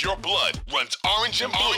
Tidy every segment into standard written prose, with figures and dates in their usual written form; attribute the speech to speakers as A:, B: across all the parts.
A: If your blood runs orange and blue,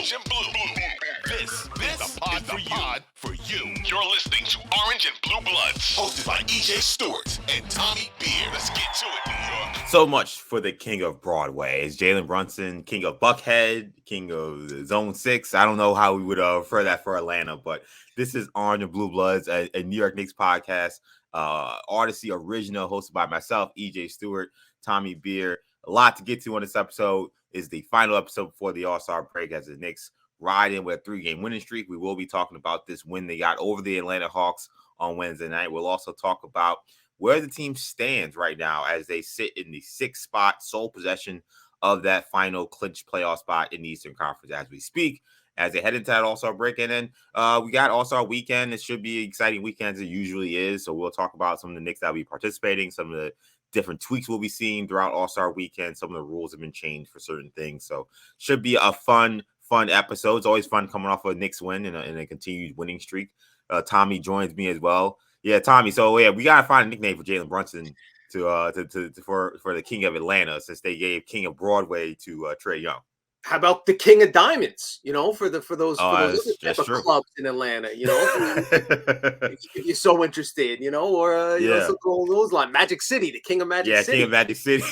A: this is the pod for you. You're listening to Orange and Blue Bloods, hosted by EJ Stewart and Tommy Beer. Let's get to it, New York.
B: So much for the king of Broadway. Is Jalen Brunson king of Buckhead, king of Zone 6? I don't know how we would refer that for Atlanta, but this is Orange and Blue Bloods, a New York Knicks podcast, Audacy original, hosted by myself, EJ Stewart, Tommy Beer. A lot to get to on this episode. Is the final episode before the All-Star break as the Knicks ride in with a 3-game winning streak. We will be talking about this win they got over the Atlanta Hawks on Wednesday night. We'll also talk about where the team stands right now as they sit in the 6th spot, sole possession of that final clinch playoff spot in the Eastern Conference as we speak, as they head into that All-Star break. And then we got All-Star weekend. It should be an exciting weekend as it usually is. So we'll talk about some of the Knicks that will be participating, some of the different tweaks we'll be seeing throughout All-Star weekend. Some of the rules have been changed for certain things. So should be a fun episode. It's always fun coming off a Knicks win and a continued winning streak. Tommy joins me as well. Yeah, Tommy. So yeah, we gotta find a nickname for Jalen Brunson for the King of Atlanta, since they gave King of Broadway to Trae Young.
C: How about the King of Diamonds? You know, for those other type of clubs in Atlanta. You know, if you're so interested, you know, or you know, something along those lines. Magic City, the King of Magic City.
B: Yeah, King of Magic City.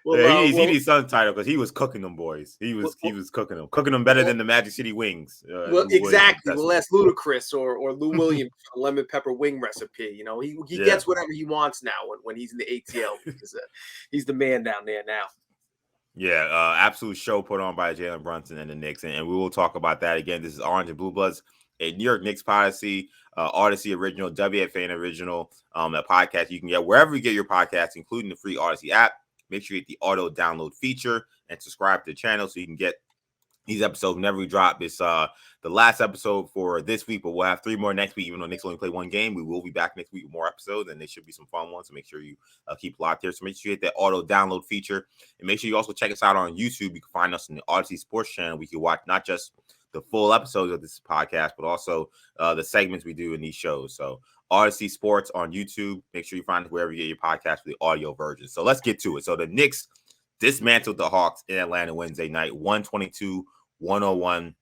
C: Well,
B: yeah, he needs some title because he was cooking them boys. He was cooking them better than the Magic City wings.
C: Well, exactly. We'll ask Ludacris or Lou Williams for lemon pepper wing recipe. You know, he gets whatever he wants now when he's in the ATL because he's the man down there now.
B: Yeah, absolute show put on by Jalen Brunson and the Knicks, and we will talk about that again. This is Orange and Blue Bloods, a New York Knicks policy, Audacy original, WFAN original, a podcast you can get wherever you get your podcasts, including the free Audacy app. Make sure you hit the auto download feature and subscribe to the channel so you can get these episodes whenever we drop. It's the last episode for this week, but we'll have 3 more next week. Even though Knicks only play 1 game, we will be back next week with more episodes, and they should be some fun ones. So make sure you keep locked here. So make sure you hit that auto download feature, and make sure you also check us out on YouTube. You can find us in the Audacy Sports channel. We can watch not just the full episodes of this podcast, but also the segments we do in these shows. So Audacy Sports on YouTube. Make sure you find it wherever you get your podcast for the audio version. So let's get to it. So the Knicks dismantled the Hawks in Atlanta Wednesday night, 122-101,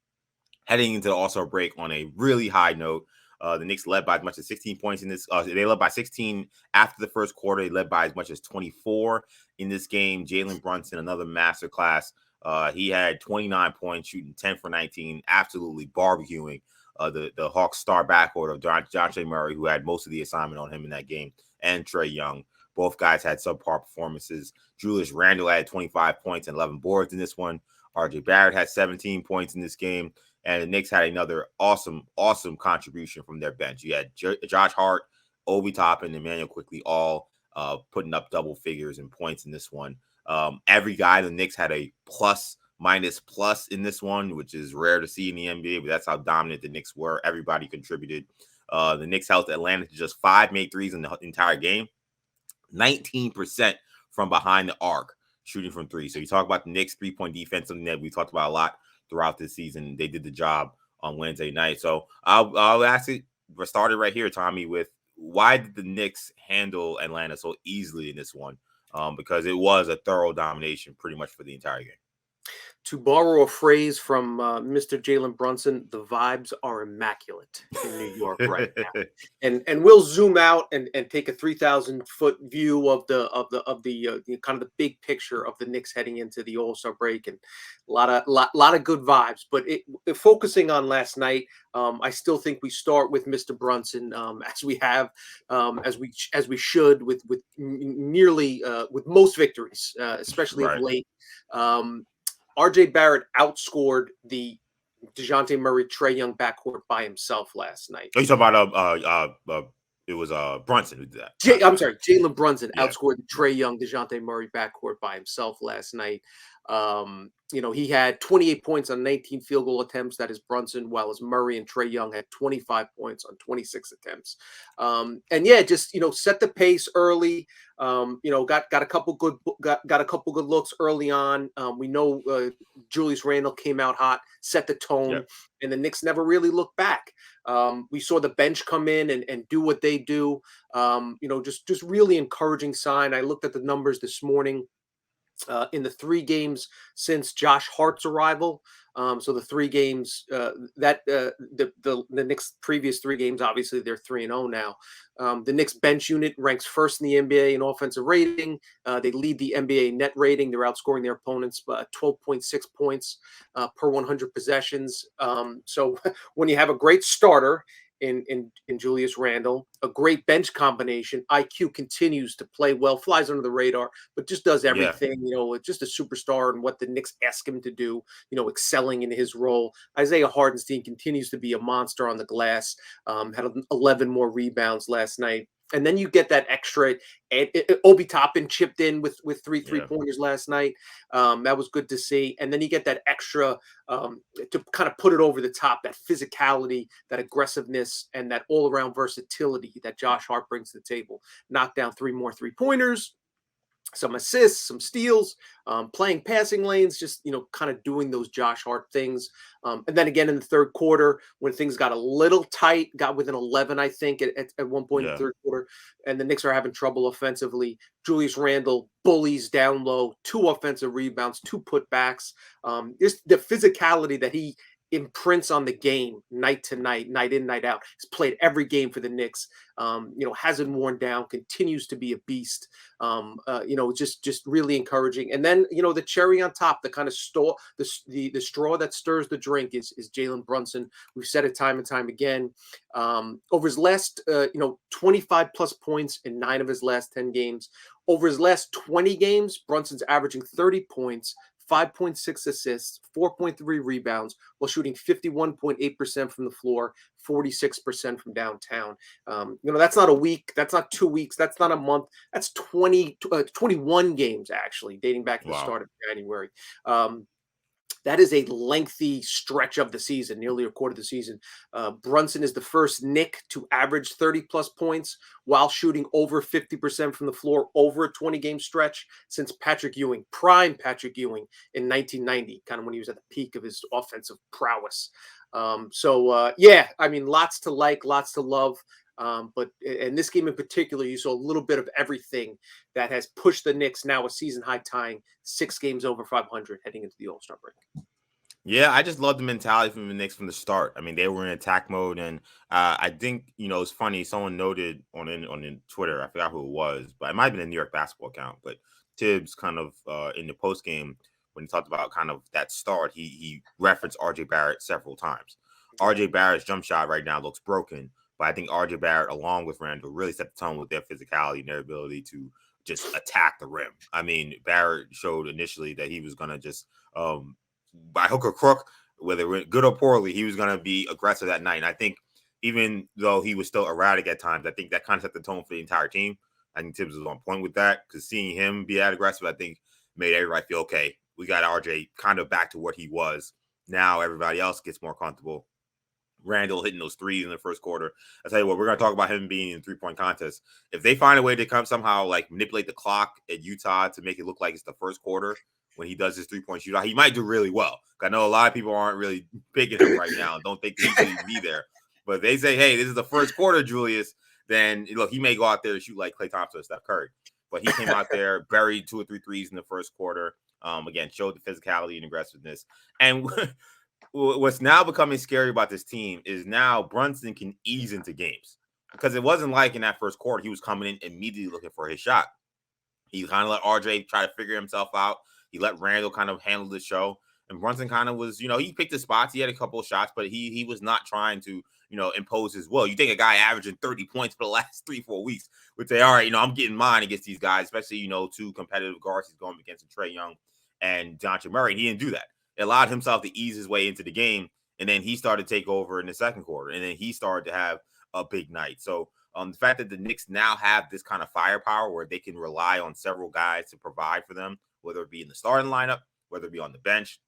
B: heading into the All-Star break on a really high note. The Knicks led by as much as 16 points in this. They led by 16 after the first quarter. They led by as much as 24 in this game. Jalen Brunson, another masterclass. He had 29 points, shooting 10 for 19, absolutely barbecuing the Hawks star backcourt of DeJounte Murray, who had most of the assignment on him in that game, and Trae Young. Both guys had subpar performances. Julius Randle had 25 points and 11 boards in this one. RJ Barrett had 17 points in this game. And the Knicks had another awesome contribution from their bench. You had Josh Hart, Obi Toppin, and Emmanuel Quickly all putting up double figures in points in this one. Every guy in the Knicks had a plus in this one, which is rare to see in the NBA, but that's how dominant the Knicks were. Everybody contributed. The Knicks held Atlanta to just 5 made threes in the entire game, 19% from behind the arc, shooting from 3. So you talk about the Knicks 3-point defense, something that we talked about a lot throughout this season. They did the job on Wednesday night. So I'll ask it. We're started right here, Tommy, with why did the Knicks handle Atlanta so easily in this one? Because it was a thorough domination pretty much for the entire game.
C: To borrow a phrase from Mr. Jalen Brunson, the vibes are immaculate in New York right now. And we'll zoom out and take a 3,000-foot view of the kind of the big picture of the Knicks heading into the All-Star break, and a lot of good vibes. But focusing on last night, I still think we start with Mr. Brunson, as we have, as we should with nearly with most victories, especially of late. RJ Barrett outscored the DeJounte Murray, Trae Young backcourt by himself last night.
B: Oh, you talking about it was Brunson who did that.
C: Jalen Brunson outscored the Trae Young, DeJounte Murray backcourt by himself last night. He had 28 points on 19 field goal attempts. That is Brunson, while as Murray and Trae Young had 25 points on 26 attempts. Set the pace early. Got a couple good looks early on. We know Julius Randle came out hot, set the tone, and the Knicks never really looked back. We saw the bench come in and do what they do. Just really encouraging sign. I looked at the numbers this morning. in the 3 games since Josh Hart's arrival. So the 3 games the Knicks' previous 3 games, obviously they're 3-0 now. The Knicks bench unit ranks first in the NBA in offensive rating. They lead the NBA net rating. They're outscoring their opponents by 12.6 points per 100 possessions. So when you have a great starter in Julius Randle, a great bench combination, IQ continues to play well, flies under the radar, but just does
B: Yeah.
C: everything, just a superstar and what the Knicks ask him to do, excelling in his role. Isaiah Hardenstein continues to be a monster on the glass, had 11 more rebounds last night. And then you get that extra. Obi Toppin chipped in with three
B: Yeah.
C: pointers last night. That was good to see. And then you get that extra to kind of put it over the top, that physicality, that aggressiveness, and that all around versatility that Josh Hart brings to the table. Knock down 3 more 3-pointers, some assists, some steals, playing passing lanes, just, kind of doing those Josh Hart things. And then again in the third quarter, when things got a little tight, got within 11, I think, at one point in the
B: Yeah.
C: third quarter, and the Knicks are having trouble offensively. Julius Randle bullies down low, 2 offensive rebounds, 2 putbacks. Just the physicality that he imprints on the game night to night, night in, night out. He's played every game for the Knicks. Hasn't worn down, continues to be a beast. Just really encouraging. And then, the cherry on top, the kind of the straw that stirs the drink is Jalen Brunson. We've said it time and time again. Over his last, 25 plus points in 9 of his last 10 games. Over his last 20 games, Brunson's averaging 30 points, 5.6 assists, 4.3 rebounds, while shooting 51.8% from the floor, 46% from downtown. That's not a week. That's not 2 weeks. That's not a month. That's 21 games, actually, dating back to the
B: Wow.
C: start of January. That is a lengthy stretch of the season, nearly a quarter of the season. Brunson is the first Knick to average 30-plus points while shooting over 50% from the floor over a 20-game stretch since prime Patrick Ewing in 1990, kind of when he was at the peak of his offensive prowess. Lots to like, lots to love. But in this game in particular, you saw a little bit of everything that has pushed the Knicks, now a season-high tying 6 games over 500 heading into the All-Star break.
B: Yeah, I just love the mentality from the Knicks from the start. I mean, they were in attack mode, and I think it's funny. Someone noted on Twitter, I forgot who it was, but it might have been a New York basketball account. But Tibbs kind of in the post game when he talked about kind of that start, he referenced RJ Barrett several times. RJ Barrett's jump shot right now looks broken, but I think RJ Barrett, along with Randle, really set the tone with their physicality and their ability to just attack the rim. I mean, Barrett showed initially that he was gonna just by hook or crook, whether it went good or poorly, he was going to be aggressive that night. And I think even though he was still erratic at times, I think that kind of set the tone for the entire team. I think Tibbs was on point with that because seeing him be that aggressive, I think made everybody feel, okay, we got RJ kind of back to what he was. Now everybody else gets more comfortable. Randle hitting those threes in the first quarter. I tell you what, we're going to talk about him being in 3-point contest. If they find a way to come somehow like manipulate the clock at Utah to make it look like it's the first quarter when he does his 3-point shootout, he might do really well. I know a lot of people aren't really picking him right now and don't think he's going to be there. But if they say, hey, this is the first quarter, Julius, then look, he may go out there and shoot like Klay Thompson or Steph Curry. But he came out there, buried 2 or 3 threes in the first quarter. Again, showed the physicality and aggressiveness. And what's now becoming scary about this team is now Brunson can ease into games because it wasn't like in that first quarter he was coming in immediately looking for his shot. He kind of let RJ try to figure himself out. He let Randle kind of handle the show, and Brunson kind of was, he picked his spots. He had a couple of shots, but he was not trying to, impose his will. You think a guy averaging 30 points for the last 3-4 weeks would say, all right, I'm getting mine against these guys, especially 2 competitive guards he's going against Trae Young and DeJounte Murray. He didn't do that. It allowed himself to ease his way into the game, and then he started to take over in the second quarter, and then he started to have a big night. So the fact that the Knicks now have this kind of firepower where they can rely on several guys to provide for them, whether it be in the starting lineup, whether it be on the bench,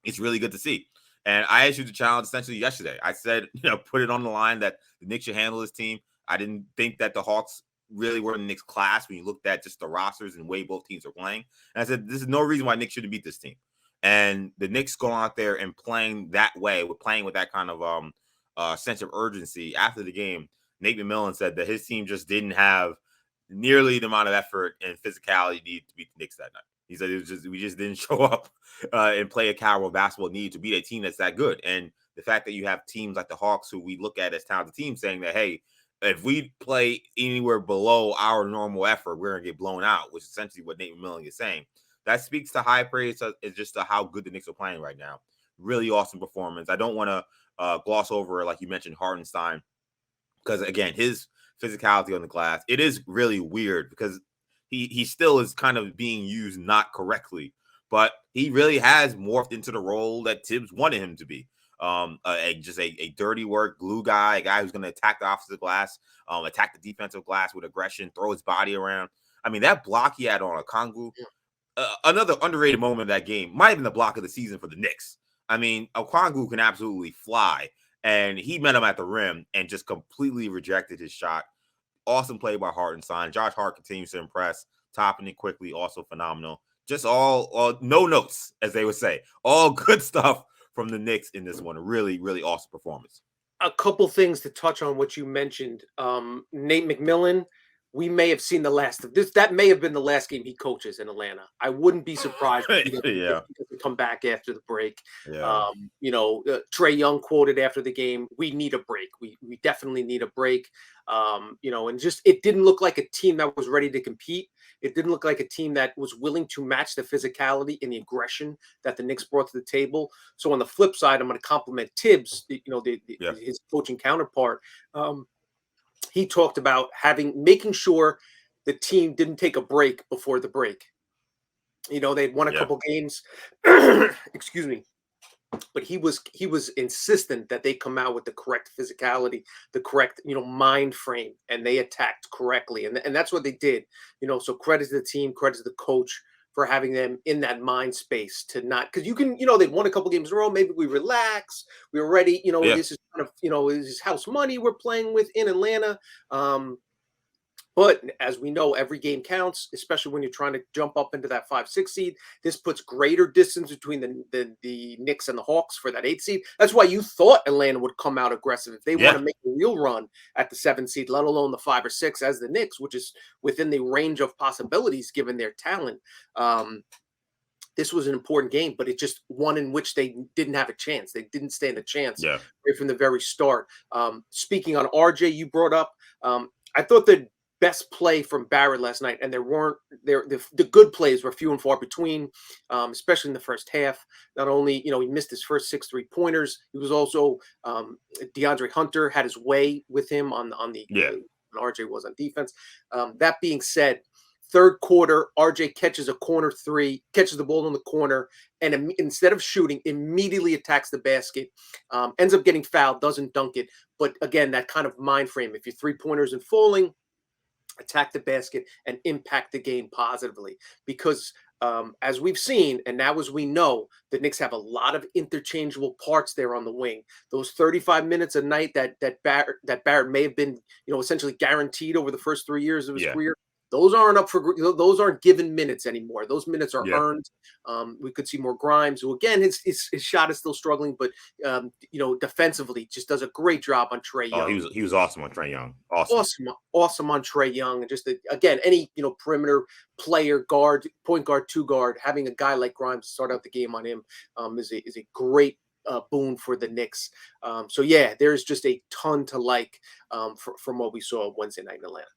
B: it's really good to see. And I issued the challenge essentially yesterday. I said, put it on the line that the Knicks should handle this team. I didn't think that the Hawks really were in the Knicks class when you looked at just the rosters and the way both teams are playing. And I said, this is no reason why Knicks shouldn't beat this team. And the Knicks going out there and playing that way, playing with that kind of sense of urgency after the game. Nate McMillan said that his team just didn't have nearly the amount of effort and physicality needed to beat the Knicks that night. He said we just didn't show up and play a caliber of basketball need to beat a team that's that good. And the fact that you have teams like the Hawks, who we look at as talented teams, saying that, hey, if we play anywhere below our normal effort, we're gonna get blown out, which is essentially what Nate McMillan is saying. That speaks to high praise. It's just to how good the Knicks are playing right now. Really awesome performance. I don't want to gloss over, like you mentioned, Hartenstein, because again, his physicality on the glass, it is really weird because he still is kind of being used not correctly, but he really has morphed into the role that Tibbs wanted him to be. Just a dirty work glue guy, a guy who's going to attack the offensive glass, attack the defensive glass with aggression, throw his body around. I mean, that block he had on Okongwu, another underrated moment of that game, might have been the block of the season for the Knicks. I mean, Okongwu can absolutely fly, and he met him at the rim and just completely rejected his shot. Awesome play by Hartenstein. Josh Hart continues to impress, topping it quickly, also phenomenal. Just all no notes, as they would say. All good stuff from the Knicks in this one. A really, really awesome performance.
C: A couple things to touch on what you mentioned. Nate McMillan, we may have seen the last of this. That may have been the last game he coaches in Atlanta. I wouldn't be surprised if he doesn't come back after the break.
B: Yeah.
C: Trae Young quoted after the game, "We need a break. We definitely need a break." And just it didn't look like a team that was ready to compete. It didn't look like a team that was willing to match the physicality and the aggression that the Knicks brought to the table. So on the flip side, I'm going to compliment Tibbs, his coaching counterpart. He talked about making sure the team didn't take a break before the break. They'd won a couple games, excuse me, but he was insistent that they come out with the correct physicality, the correct, mind frame, and they attacked correctly. And that's what they did, so credit to the team, credit to the coach for having them in that mind space to not, because you can, they'd won a couple games in a row. Maybe we relax. We were ready. This is kind of, this is house money we're playing with in Atlanta. But as we know, every game counts, especially when you're trying to jump up into that 5-6 seed. This puts greater distance between the Knicks and the Hawks for that 8 seed. That's why you thought Atlanta would come out aggressive if they want to make a real run at the 7 seed, let alone the 5 or 6 as the Knicks, which is within the range of possibilities given their talent. This was an important game, but it just one in which they didn't have a chance. They didn't stand a chance right from the very start. Speaking on RJ, you brought up, I thought the best play from Barrett last night, and the good plays were few and far between, especially in the first half. Not only he missed his first 6 3-pointers, he was also DeAndre Hunter had his way with him on the when RJ was on defense. That being said, third quarter, RJ catches a corner 3, catches the ball in the corner, and instead of shooting, immediately attacks the basket. Ends up getting fouled, doesn't dunk it, but again, that kind of mind frame. If your 3-pointers and falling, attack the basket and impact the game positively, because as we've seen, and now as we know, the Knicks have a lot of interchangeable parts there on the wing. Those 35 minutes a night that Barrett may have been, essentially guaranteed over the first 3 years of his career. Those aren't given minutes anymore. Those minutes are earned. We could see more Grimes, who again his shot is still struggling, but defensively just does a great job on Trae Young.
B: He was awesome on Trae Young.
C: Awesome on Trae Young, and just again any perimeter player, guard, point guard, 2 guard, having a guy like Grimes start out the game on him is a great boon for the Knicks. There's just a ton to like from what we saw Wednesday night in Atlanta.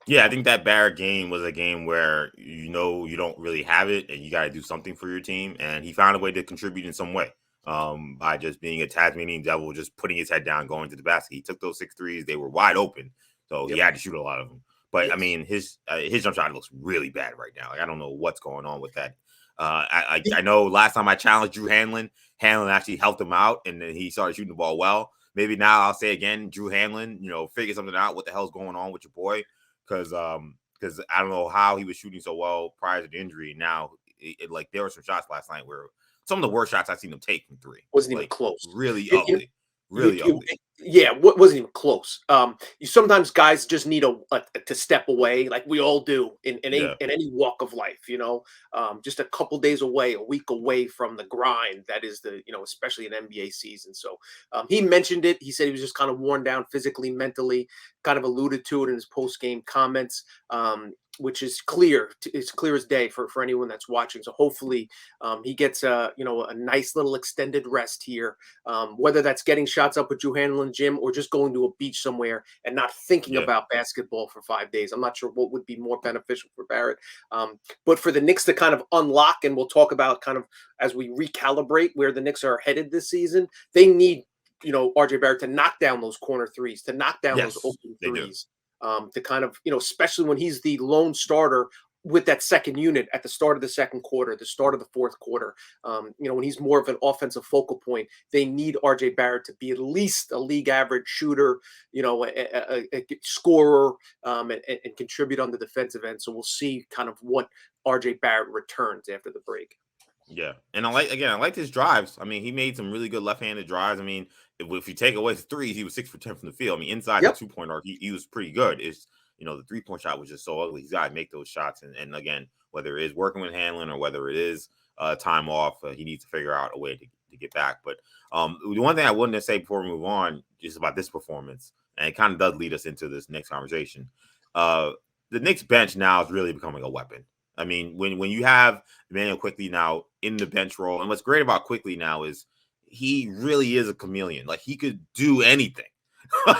B: Yeah, I think that Barrett game was a game where you don't really have it and you got to do something for your team. And he found a way to contribute in some way by just being a Tasmanian devil, just putting his head down, going to the basket. He took those 6 threes. They were wide open. So he had to shoot a lot of them. But, I mean, his jump shot looks really bad right now. Like, I don't know what's going on with that. I know last time I challenged Drew Hanlon actually helped him out, and then he started shooting the ball well. Maybe now I'll say again, Drew Hanlon, figure something out. What the hell's going on with your boy? Because I don't know how he was shooting so well prior to the injury. Now, there were some shots last night where some of the worst shots I've seen him take from 3.
C: Wasn't even close.
B: Really ugly. Really ugly.
C: Yeah, wasn't even close. You sometimes guys just need to step away, like we all do
B: Yeah,
C: in any walk of life. Just a couple days away, a week away from the grind that is especially an NBA season. So he mentioned it. He said he was just kind of worn down physically, mentally. Kind of alluded to it in his post game comments. Which is clear. It's clear as day for anyone that's watching. So hopefully he gets a nice little extended rest here, whether that's getting shots up with Drew Handle and Jim or just going to a beach somewhere and not thinking
B: yeah,
C: about basketball for 5 days. I'm not sure what would be more beneficial for Barrett. But for the Knicks to kind of unlock, and we'll talk about kind of as we recalibrate where the Knicks are headed this season, they need RJ Barrett to knock down those corner threes, to knock down those
B: yes,
C: open
B: they do.
C: threes, to kind of, especially when he's the lone starter with that second unit at the start of the second quarter, the start of the fourth quarter, when he's more of an offensive focal point, they need RJ Barrett to be at least a league average shooter, a scorer, and contribute on the defensive end. So we'll see kind of what RJ Barrett returns after the break.
B: Yeah, and I liked his drives. I mean, he made some really good left-handed drives. I mean, if you take away his threes, he was 6 for 10 from the field. I mean, inside the
C: Yep.
B: 2-point arc, he was pretty good. It's the 3-point shot was just so ugly. He's got to make those shots, and again, whether it is working with handling or whether it is time off, he needs to figure out a way to get back. But the one thing I wanted to say before we move on is about this performance, and it kind of does lead us into this next conversation. The Knicks bench now is really becoming a weapon. I mean, when you have Emmanuel Quickly now in the bench role, and what's great about Quickly now is he really is a chameleon. Like he could do anything.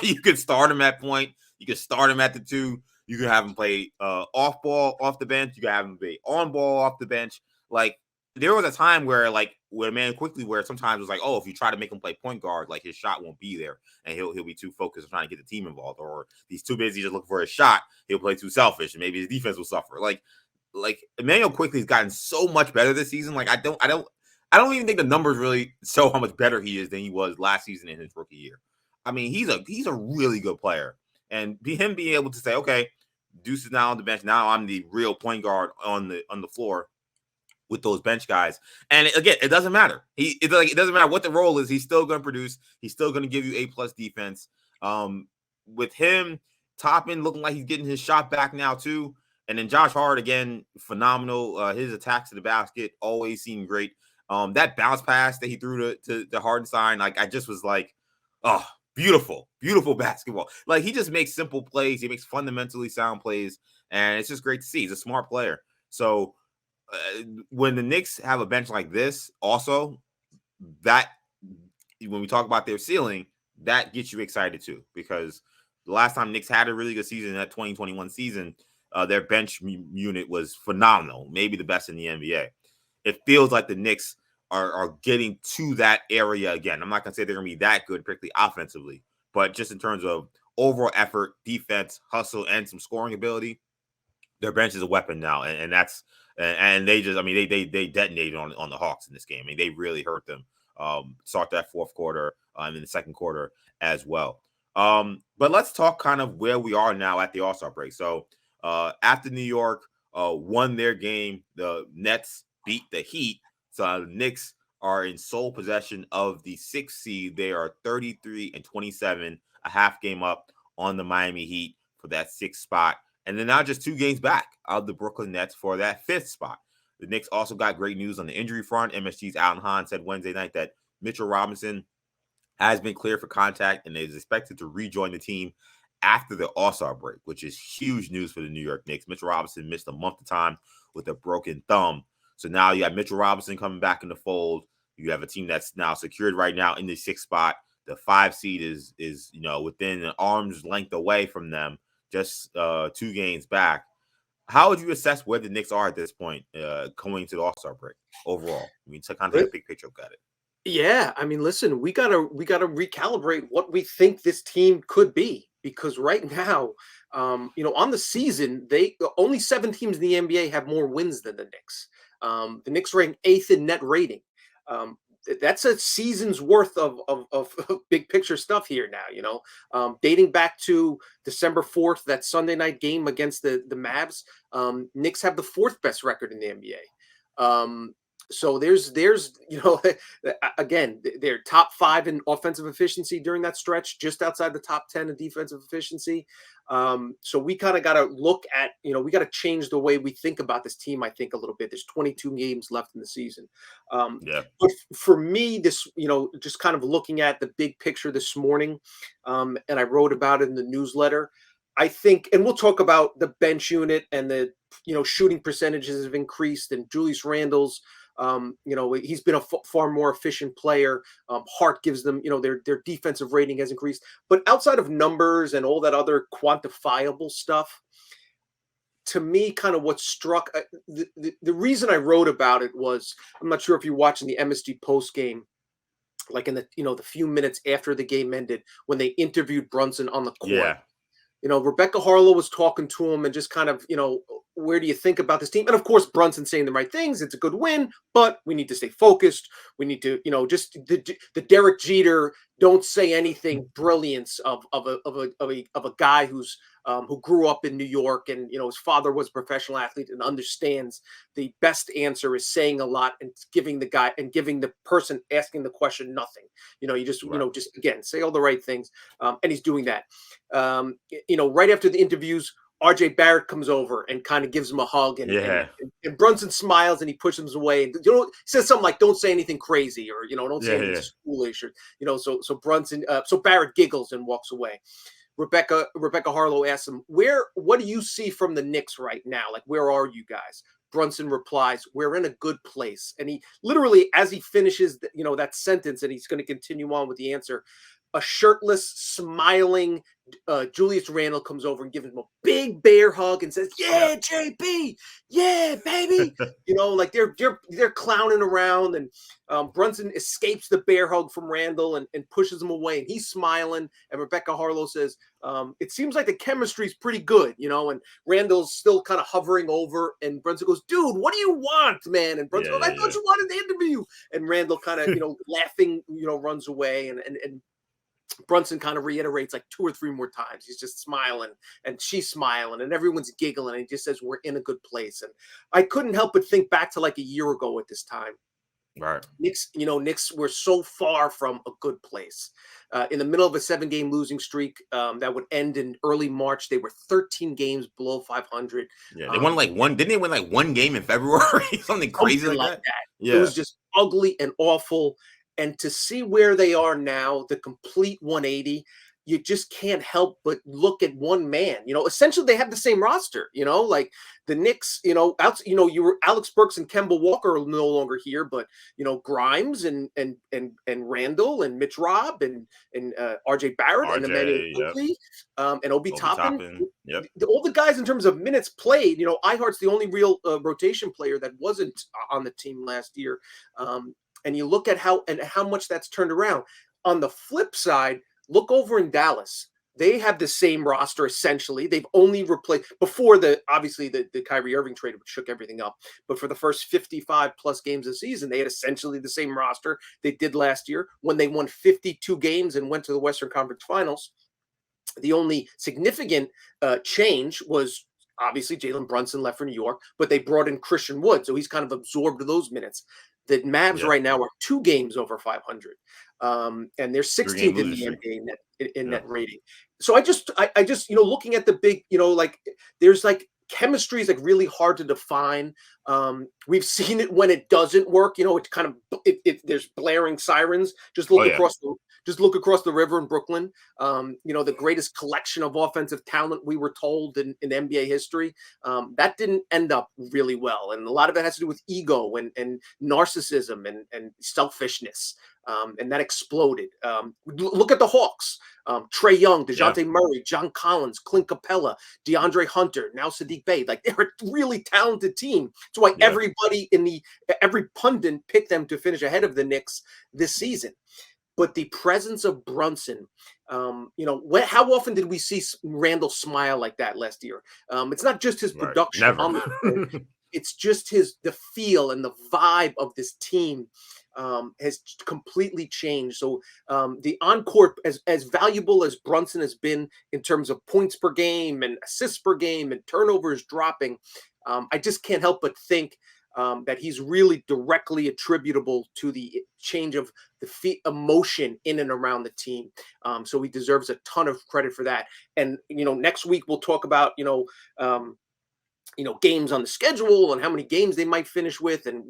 B: You could start him at point. You could start him at the 2. You could have him play off ball off the bench. You could have him play on ball off the bench. Like there was a time where Emmanuel Quickly, where sometimes it was like, oh, if you try to make him play point guard, like his shot won't be there, and he'll be too focused on trying to get the team involved, or he's too busy just looking for his shot. He'll play too selfish, and maybe his defense will suffer. Like Emmanuel Quickly has gotten so much better this season. Like I don't even think the numbers really show how much better he is than he was last season in his rookie year. I mean, he's a really good player, and him being able to say, okay, Deuce is now on the bench. Now I'm the real point guard on the floor with those bench guys. And again, it doesn't matter. It doesn't matter what the role is. He's still going to produce. He's still going to give you A+ defense. With him, Toppin looking like he's getting his shot back now too. And then Josh Hart, again, phenomenal. His attacks to the basket always seem great. That bounce pass that he threw to Hardenstein, like I just was like, oh, beautiful, beautiful basketball. Like he just makes simple plays. He makes fundamentally sound plays, and it's just great to see. He's a smart player. So when the Knicks have a bench like this, also that when we talk about their ceiling, that gets you excited too, because the last time Knicks had a really good season, that 2021 season, their bench unit was phenomenal, maybe the best in the NBA. It feels like the Knicks are getting to that area again. I'm not going to say they're going to be that good, particularly offensively, but just in terms of overall effort, defense, hustle, and some scoring ability, their bench is a weapon now, and that's and they just, I mean, they detonated on the Hawks in this game. I mean, they really hurt them. Start that fourth quarter, and in the second quarter as well. But let's talk kind of where we are now at the All-Star break. So after New York won their game, the Nets beat the Heat. So the Knicks are in sole possession of the 6th seed. They are 33-27, a half game up on the Miami Heat for that 6th spot. And then now just 2 games back of the Brooklyn Nets for that 5th spot. The Knicks also got great news on the injury front. MSG's Alan Hahn said Wednesday night that Mitchell Robinson has been cleared for contact and is expected to rejoin the team after the All-Star break, which is huge news for the New York Knicks. Mitchell Robinson missed a month of time with a broken thumb. So now you have Mitchell Robinson coming back in the fold. You have a team that's now secured right now in the 6th spot. The 5 seed is within an arm's length away from them, just 2 games back. How would you assess where the Knicks are at this point going to the All-Star break overall? I mean, to kind of take a big picture look at it.
C: Yeah, I mean, listen, we gotta recalibrate what we think this team could be, because right now, on the season, they only 7 teams in the NBA have more wins than the Knicks. The Knicks rank 8th in net rating. That's a season's worth of big picture stuff here now. Dating back to December 4th, that Sunday night game against the Mavs, Knicks have the 4th best record in the NBA. So there's again, they're top 5 in offensive efficiency during that stretch, just outside the top 10 in defensive efficiency. So we kind of got to look at, we got to change the way we think about this team, I think, a little bit. There's 22 games left in the season.
B: Yeah.
C: But for me, this, just kind of looking at the big picture this morning, and I wrote about it in the newsletter. I think, and we'll talk about the bench unit and the, shooting percentages have increased, and Julius Randle's, he's been a far more efficient player. Hart gives them, their defensive rating has increased. But outside of numbers and all that other quantifiable stuff, to me, kind of what struck the reason I wrote about it was, I'm not sure if you're watching the MSG post game, like in the the few minutes after the game ended when they interviewed Brunson on the court.
B: Yeah.
C: Rebecca Harlow was talking to him and just kind of, where do you think about this team? And of course, Brunson saying the right things. It's a good win, but we need to stay focused. We need to, just the Derek Jeter, don't say anything brilliance of a guy who's who grew up in New York, and his father was a professional athlete and understands the best answer is saying a lot and giving the person asking the question nothing. You just
B: Right.
C: just again say all the right things, and he's doing that. Right after the interviews, RJ Barrett comes over and kind of gives him a hug,
B: Yeah.
C: and Brunson smiles and he pushes him away. And says something like, "Don't say anything crazy," or don't say
B: Yeah.
C: anything
B: Yeah.
C: foolish, or so Brunson, so Barrett giggles and walks away. Rebecca Harlow asks him, what do you see from the Knicks right now? Like, where are you guys? Brunson replies, "We're in a good place." And he literally, as he finishes, that sentence, and he's going to continue on with the answer, a shirtless, smiling Julius Randle comes over and gives him a big bear hug and says, "Yeah, JB, yeah, baby." Like they're clowning around, and Brunson escapes the bear hug from Randle and pushes him away, and he's smiling. And Rebecca Harlow says, "It seems like the chemistry's pretty good," and Randall's still kind of hovering over, and Brunson goes, "Dude, what do you want, man?" And Brunson goes, "I thought you wanted the interview." And Randle kind of, laughing, runs away, and Brunson kind of reiterates like 2 or 3 more times. He's just smiling, and she's smiling, and everyone's giggling, and he just says, "We're in a good place." And I couldn't help but think back to like a year ago at this time.
B: Right.
C: Knicks were so far from a good place. In the middle of a 7-game losing streak that would end in early March, they were 13 games below 500.
B: Yeah. They won like one. Didn't they win like one game in February? Something crazy like that.
C: It was just ugly and awful. And to see where they are now, the complete 180, you just can't help but look at one man. Essentially they have the same roster. Like the Knicks. You were Alex Burks and Kemba Walker are no longer here, but Grimes and Randle and Mitch Robb and RJ Barrett and Emmanuel Quickley, and Obi Toppin.
B: Yep.
C: All the guys in terms of minutes played. Ihart's the only real rotation player that wasn't on the team last year. And you look at how much that's turned around. On the flip side, look over in Dallas. They have the same roster essentially. They've only replaced before obviously the Kyrie Irving trade, which shook everything up. But for the first 55 plus games of the season, they had essentially the same roster they did last year when they won 52 games and went to the Western Conference Finals. The only significant change was obviously Jalen Brunson left for New York, but they brought in Christian Wood, so he's kind of absorbed those minutes. The Mavs right now are 2 games over 500, and they're 16th in the NBA net rating. So I just looking at the big, like there's like chemistry is like really hard to define. We've seen it when it doesn't work. It kind of there's blaring sirens. Just look across the river in Brooklyn. The greatest collection of offensive talent we were told in NBA history. That didn't end up really well, and a lot of it has to do with ego and narcissism and selfishness. And that exploded. Look at the Hawks. Trae Young, DeJounte Murray, John Collins, Clint Capella, DeAndre Hunter, now Sadiq Bey. Like they're a really talented team. That's why everybody every pundit picked them to finish ahead of the Knicks this season. But the presence of Brunson, how often did we see Randle smile like that last year? It's not just his production.
B: Never.
C: On the court. It's just the feel and the vibe of this team has completely changed. So the on-court, as valuable as Brunson has been in terms of points per game and assists per game and turnovers dropping, I just can't help but think that he's really directly attributable to the change of the emotion in and around the team. So he deserves a ton of credit for that. And, next week we'll talk about, games on the schedule and how many games they might finish with and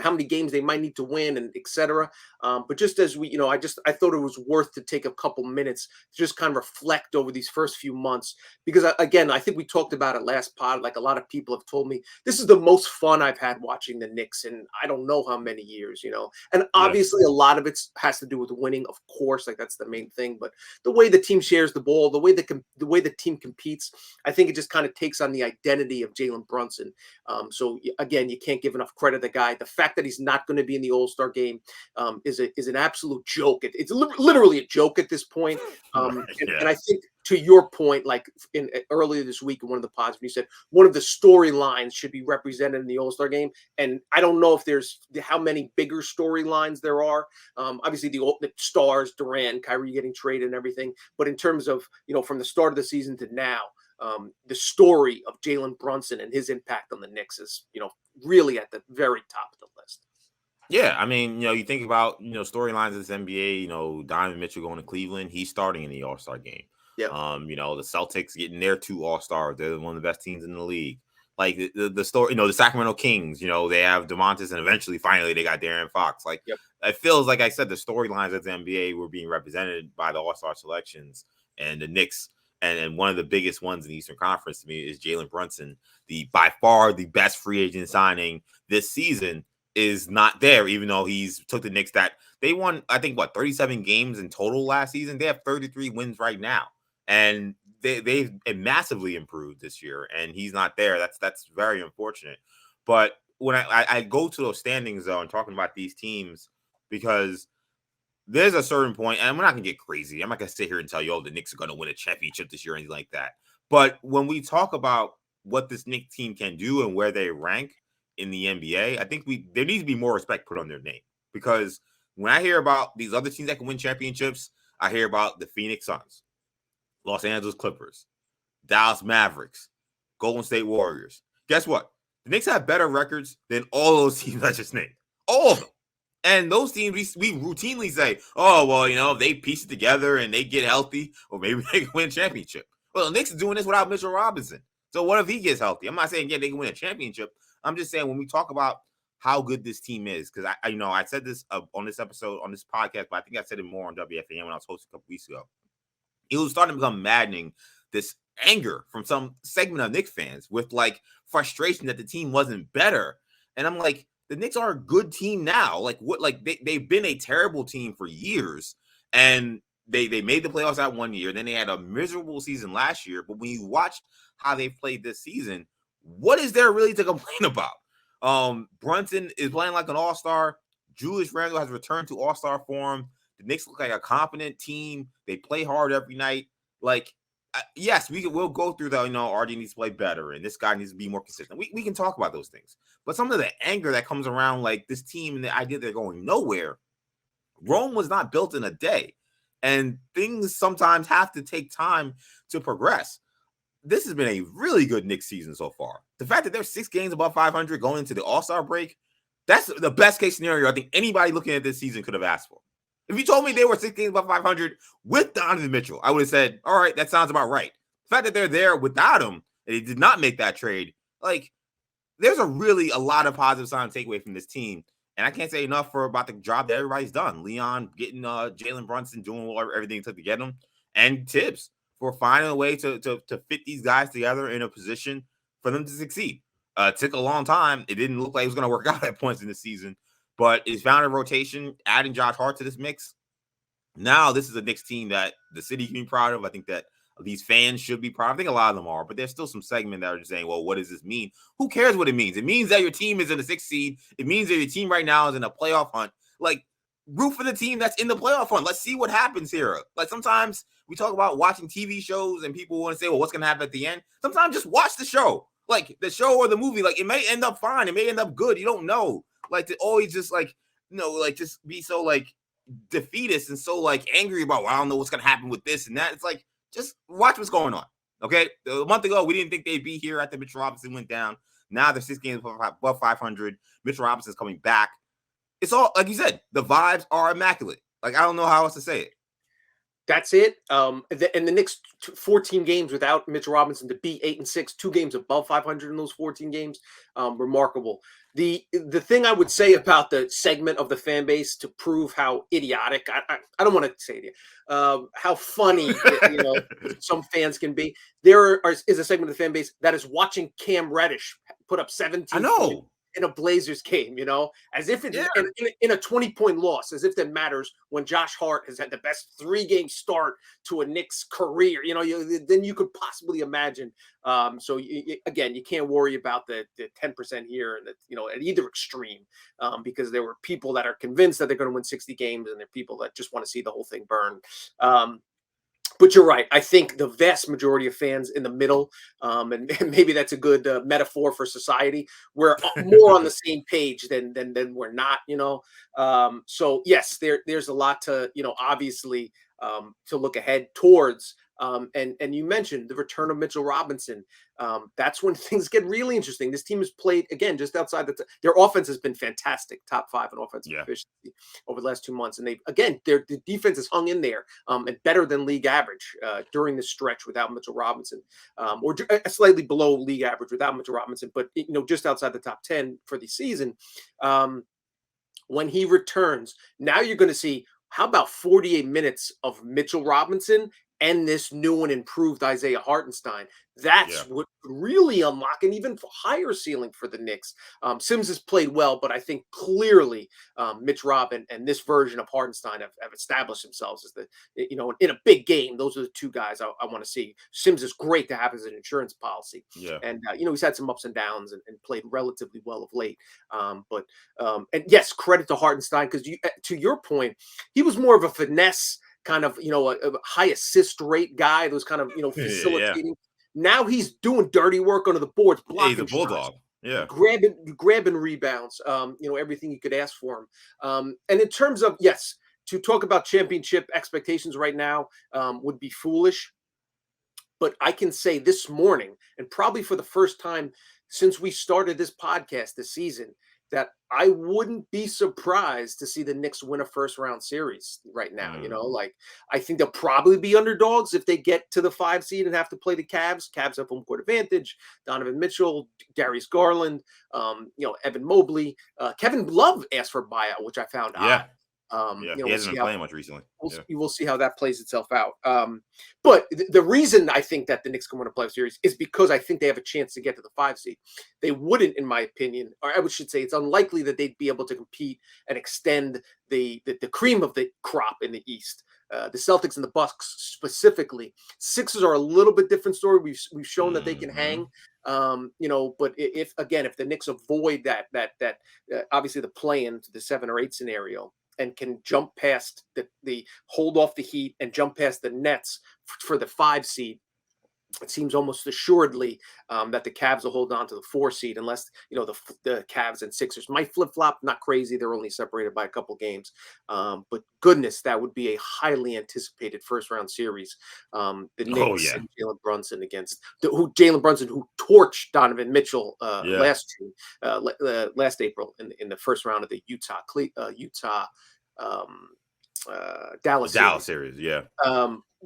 C: how many games they might need to win and etc. But just as I thought it was worth to take a couple minutes to just kind of reflect over these first few months, because again, I think we talked about it last pod. Like a lot of people have told me, this is the most fun I've had watching the Knicks in I don't know how many years, and obviously a lot of it has to do with winning, of course, like that's the main thing. But the way the team shares the ball, the way the team competes, I think it just kind of takes on the identity of Jalen Brunson. So again, you can't give enough credit to the guy. The fact that he's not going to be in the All-Star game is an absolute joke. It's literally a joke at this point. And I think to your point, like earlier this week in one of the pods, when you said one of the storylines should be represented in the All-Star game, and I don't know if there's how many bigger storylines there are. Obviously, the stars, Durant, Kyrie getting traded and everything, but in terms of from the start of the season to now, the story of Jalen Brunson and his impact on the Knicks is, really at the very top of the list.
B: Yeah, I mean, you think about, storylines of this NBA, Donovan Mitchell going to Cleveland, he's starting in the All-Star game.
C: Yeah.
B: The Celtics getting their 2 All-Stars. They're one of the best teams in the league. Like the story, the Sacramento Kings, they have DeMontis, and eventually, finally, they got De'Aaron Fox. Like, it feels like I said, the storylines of the NBA were being represented by the All-Star selections, and the Knicks. And one of the biggest ones in the Eastern Conference to me is Jalen Brunson. By far the best free agent signing this season is not there, even though he's took the Knicks that they won, I think, 37 games in total last season. They have 33 wins right now. And they've massively improved this year, and he's not there. That's very unfortunate. But when I go to those standings, though, and talking about these teams, because there's a certain point, and we're not going to get crazy. I'm not going to sit here and tell you, the Knicks are going to win a championship this year or anything like that. But when we talk about what this Knicks team can do and where they rank in the NBA, I think there needs to be more respect put on their name. Because when I hear about these other teams that can win championships, I hear about the Phoenix Suns, Los Angeles Clippers, Dallas Mavericks, Golden State Warriors. Guess what? The Knicks have better records than all those teams I just named. All of them. And those teams, we routinely say, oh, well, if they piece it together and they get healthy, or maybe they can win a championship. Well, the Knicks is doing this without Mitchell Robinson. So what if he gets healthy? I'm not saying, they can win a championship. I'm just saying when we talk about how good this team is, because I said this on this episode, on this podcast, but I think I said it more on WFAN when I was hosting a couple weeks ago. It was starting to become maddening, this anger from some segment of Knicks fans with, like, frustration that the team wasn't better. And I'm like, the Knicks are a good team now. Like, what? Like, they've been a terrible team for years, and they made the playoffs that one year. Then they had a miserable season last year. But when you watch how they played this season, what is there really to complain about? Brunson is playing like an all-star. Julius Randle has returned to all-star form. The Knicks look like a competent team. They play hard every night. Like, yes, we'll go through the, RJ needs to play better, and this guy needs to be more consistent. We can talk about those things. But some of the anger that comes around, like, this team and the idea they're going nowhere, Rome was not built in a day. And things sometimes have to take time to progress. This has been a really good Knicks season so far. The fact that they're 6 games above 500 going into the All-Star break, that's the best case scenario I think anybody looking at this season could have asked for. If you told me they were 6 games above 500 with Donovan Mitchell, I would have said, all right, that sounds about right. The fact that they're there without him, and they did not make that trade, like, there's a lot of positive signs to take away from this team. And I can't say enough about the job that everybody's done. Leon getting Jalen Brunson, doing everything it took to get him, and Tibbs for finding a way to fit these guys together in a position for them to succeed. It took a long time. It didn't look like it was going to work out at points in the season, but it's found a rotation, adding Josh Hart to this mix. Now this is a Knicks team that the city can be proud of. I think that these fans should be proud. I think a lot of them are, but there's still some segment that are just saying, well, what does this mean? Who cares what it means? It means that your team is in the 6th seed. It means that your team right now is in a playoff hunt. Like, root for the team that's in the playoff hunt. Let's see what happens here. Like, sometimes we talk about watching TV shows and people want to say, well, what's going to happen at the end? Sometimes just watch the show. Like, the show or the movie, like, it may end up fine. It may end up good. You don't know. Like, to always just, like, just be so, like, defeatist and so, like, angry about, well, I don't know what's going to happen with this and that. It's like, just watch what's going on, okay? A month ago, we didn't think they'd be here after Mitchell Robinson went down. Now they're 6 games above 500. Mitchell Robinson's coming back. It's all, like you said, the vibes are immaculate. Like, I don't know how else to say it.
C: That's it. And the next 14 games without Mitchell Robinson to be 8-6, 2 games above 500 in those 14 games, remarkable. The thing I would say about the segment of the fan base to prove how idiotic, I don't want to say it, how funny some fans can be. Is a segment of the fan base that is watching Cam Reddish put up 17
B: I know.
C: in a Blazers game, as if it's in a 20-point loss, as if that matters when Josh Hart has had the best 3-game start to a Knicks career. Then you could possibly imagine. So again, you can't worry about the 10% here and at either extreme, because there were people that are convinced that they're going to win 60 games, and there are people that just want to see the whole thing burn. But you're right. I think the vast majority of fans in the middle, and maybe that's a good metaphor for society, we're more on the same page than we're not. So yes, there's a lot to obviously to look ahead towards. And you mentioned the return of Mitchell Robinson. That's when things get really interesting. This team has played, again, just outside their offense has been fantastic, top 5 in offensive efficiency over the last 2 months. And the defense has hung in there and better than league average during this stretch without Mitchell Robinson, or slightly below league average without Mitchell Robinson, but just outside the top 10 for the season. When he returns, now you're going to see, how about 48 minutes of Mitchell Robinson and this new and improved Isaiah Hartenstein? That's what really unlock an even higher ceiling for the Knicks. Sims has played well, but I think clearly Mitch Robin and this version of Hartenstein have established themselves as in a big game. Those are the 2 guys I want to see. Sims is great to have as an insurance policy. And he's had some ups and downs and played relatively well of late. But yes, credit to Hartenstein, because to your point, he was more of a finesse kind of, a high assist rate guy, those kind of, facilitating. Now he's doing dirty work under the boards, blocking
B: he's a bulldog.
C: shots, grabbing rebounds, everything you could ask for him. And in terms of, yes, to talk about championship expectations right now would be foolish. But I can say this morning, and probably for the first time since we started this podcast this season, that I wouldn't be surprised to see the Knicks win a first-round series right now. I think they'll probably be underdogs if they get to the 5 seed and have to play the Cavs. Cavs have home court advantage. Donovan Mitchell, Darius Garland, Evan Mobley. Kevin Love asked for a buyout, which I found odd.
B: He hasn't been playing much recently.
C: We'll see how that plays itself out. But the reason I think that the Knicks can win a playoff series is because I think they have a chance to get to the 5 seed. They wouldn't, in my opinion, or I should say it's unlikely that they'd be able to compete and extend the cream of the crop in the East. The Celtics and the Bucks specifically. Sixers are a little bit different story. We've shown that they can hang. But if the Knicks avoid that obviously the play-in to the 7 or 8 scenario, and can jump past the hold off the Heat and jump past the Nets for the 5 seed, it seems almost assuredly that the Cavs will hold on to the 4 seed, unless the Cavs and Sixers might flip flop. Not crazy; they're only separated by a couple games. But goodness, that would be a highly anticipated first round series. The Knicks and Jalen Brunson against Jalen Brunson, who torched Donovan Mitchell last April in the first round of the Dallas series.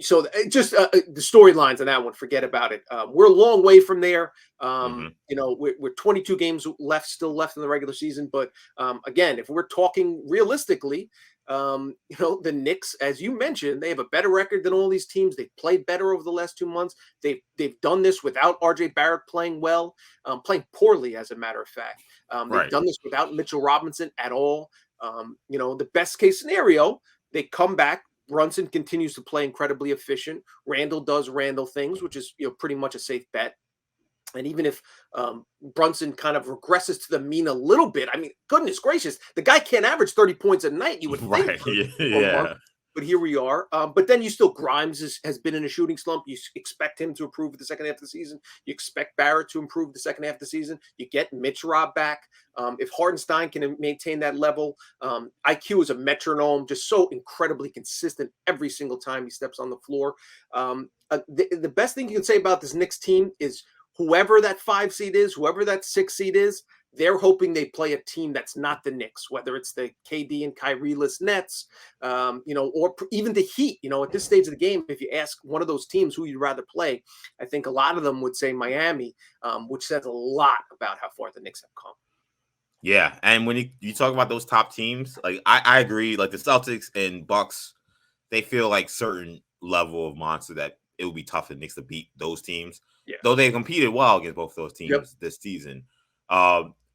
C: So just the storylines on that one, forget about it. We're a long way from there. We're 22 games still left in the regular season. But again, if we're talking realistically, the Knicks, as you mentioned, they have a better record than all these teams. They've played better over the last 2 months. They've done this without RJ Barrett playing well, playing poorly, as a matter of fact. They've done this without Mitchell Robinson at all. The best case scenario, they come back. Brunson continues to play incredibly efficient. Randle does Randle things, which is pretty much a safe bet. And even if Brunson kind of regresses to the mean a little bit, I mean, goodness gracious, the guy can't average 30 points a night, you would think. But here we are. But then Grimes has been in a shooting slump. You expect him to improve the second half of the season. You expect Barrett to improve the second half of the season. You get Mitch Rob back. If Hartenstein can maintain that level, IQ is a metronome, just so incredibly consistent every single time he steps on the floor. The best thing you can say about this Knicks team is whoever that 5 seed is, whoever that 6 seed is, they're hoping they play a team that's not the Knicks, whether it's the KD and Kyrie-less Nets, or even the Heat. At this stage of the game, if you ask one of those teams who you'd rather play, I think a lot of them would say Miami, which says a lot about how far the Knicks have come.
B: Yeah, and when you talk about those top teams, like I agree, like the Celtics and Bucks, they feel like certain level of monster that it would be tough for the Knicks to beat those teams.
C: Yeah.
B: Though they competed well against both of those teams this season.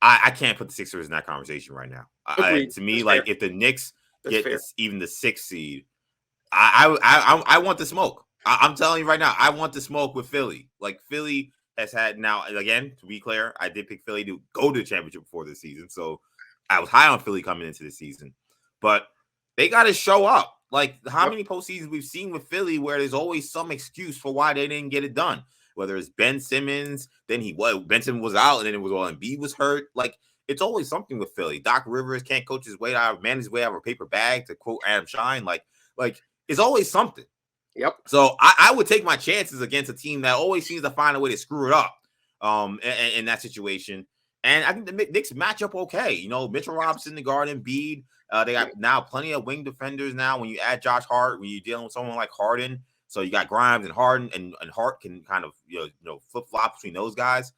B: I can't put the Sixers in that conversation right now. To me, like if the Knicks get even the 6th seed, I want the smoke. I'm telling you right now, I want the smoke with Philly. Like Philly has had now, again, to be clear, I did pick Philly to go to the championship before this season. So I was high on Philly coming into the season. But they got to show up. Like how many postseasons we've seen with Philly where there's always some excuse for why they didn't get it done. Whether it's Ben Simmons, then Benson was out, and then it was Embiid was hurt. Like it's always something with Philly. Doc Rivers can't coach his way out, manage his way out of a paper bag, to quote Adam Shine. Like it's always something.
C: Yep.
B: So I would take my chances against a team that always seems to find a way to screw it up in that situation. And I think the Knicks match up okay. Mitchell Robinson, the guard, Embiid. They got now plenty of wing defenders now. When you add Josh Hart, when you're dealing with someone like Harden, so you got Grimes and Harden, and Hart can kind of flip flop between those guys.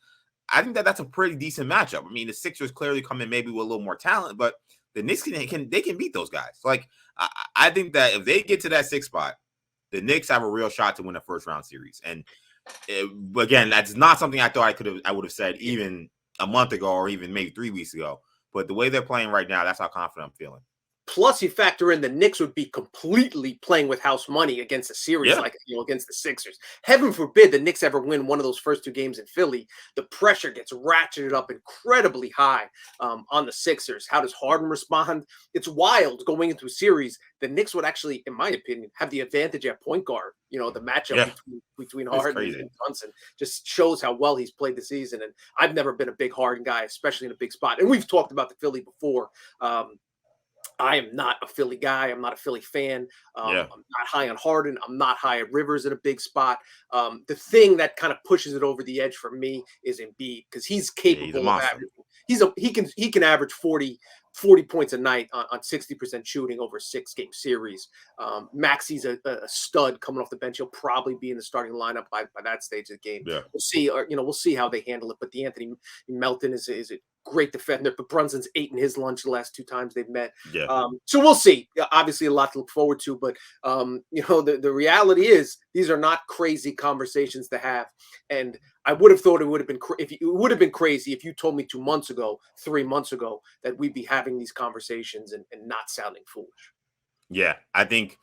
B: I think that's a pretty decent matchup. I mean, the Sixers clearly come in maybe with a little more talent, but the Knicks can beat those guys. Like I think that if they get to that 6th spot, the Knicks have a real shot to win a first round series. And again, that's not something I thought I would have said even a month ago or even maybe 3 weeks ago. But the way they're playing right now, that's how confident I'm feeling.
C: Plus, you factor in the Knicks would be completely playing with house money against a series against the Sixers. Heaven forbid the Knicks ever win one of those first 2 games in Philly. The pressure gets ratcheted up incredibly high on the Sixers. How does Harden respond? It's wild going into a series. The Knicks would actually, in my opinion, have the advantage at point guard. The matchup between Harden and Brunson just shows how well he's played the season. And I've never been a big Harden guy, especially in a big spot. And we've talked about the Philly before. I am not a Philly guy. I'm not a Philly fan. I'm not high on Harden. I'm not high at Rivers in a big spot. The thing that kind of pushes it over the edge for me is Embiid, because he's capable of averaging. He can average 40 points a night on 60% shooting over a 6-game series. Maxi's a stud coming off the bench. He'll probably be in the starting lineup by that stage of the game.
B: Yeah.
C: We'll see. We'll see how they handle it. But the Anthony Melton is a great defender, but Brunson's eaten his lunch the last 2 times they've met.
B: Yeah.
C: So we'll see. Obviously, a lot to look forward to, but the reality is these are not crazy conversations to have. And I would have thought it would have been crazy if you told me 2 months ago, 3 months ago, that we'd be having these conversations and not sounding foolish.
B: Yeah, I think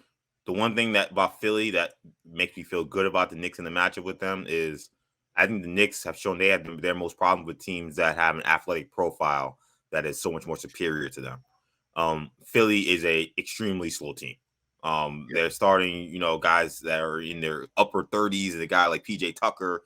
B: the one thing about Philly that makes me feel good about the Knicks in the matchup with them is I think the Knicks have shown they have their most problem with teams that have an athletic profile that is so much more superior to them. Philly is a extremely slow team. They're starting, guys that are in their upper 30s, a guy like PJ Tucker,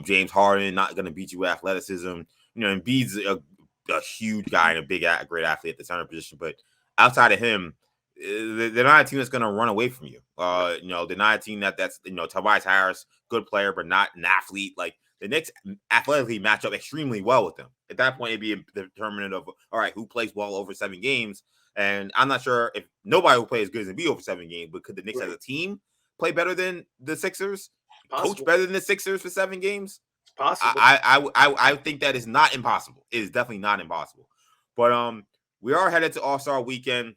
B: James Harden, not going to beat you with athleticism. Embiid's a huge guy and a great athlete at the center position, but outside of him, they're not a team that's going to run away from you. They're not a team that's Tobias Harris, good player, but not an athlete. Like the Knicks athletically match up extremely well with them. At that point, it'd be a determinant of, all right, who plays well over 7 games? And I'm not sure if nobody will play as good as Embiid over 7 games, but could the Knicks as a team play better than the Sixers? Coach better than the Sixers for 7 games?
C: It's possible.
B: I think that is not impossible. It is definitely not impossible. But we are headed to All-Star Weekend.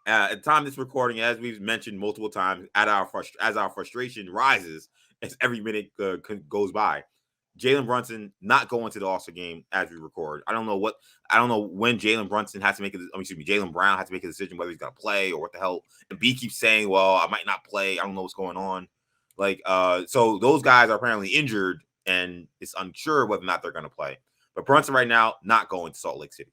B: At the time of this recording, as we've mentioned multiple times, as our frustration rises as every minute goes by, Jalen Brunson not going to the All-Star game as we record. I don't know when Jalen Brunson has to make Jalen Brown has to make a decision whether he's going to play or what the hell. And B keeps saying, well, I might not play. I don't know what's going on. So those guys are apparently injured and it's unsure whether or not they're going to play. But Brunson right now not going to Salt Lake City.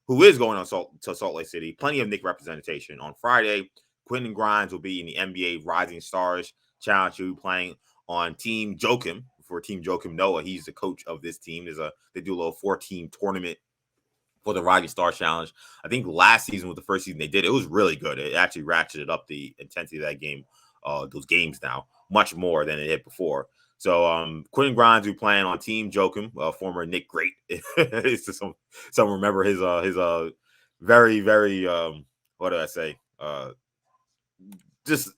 B: Who is going to Salt Lake City? Plenty of Knick representation. On Friday, Quinten Grimes will be in the NBA Rising Stars Challenge. He'll be playing on Team Joakim. For Team Joakim Noah, he's the coach of this team. They do a little 4-team tournament for the Rising Stars Challenge. I think last season was the first season they did. It was really good. It actually ratcheted up the intensity of that game, those games now, much more than it did before. So Quinten Grimes will be playing on Team Jokum, former Nick great. It's just some remember his very very what do I say just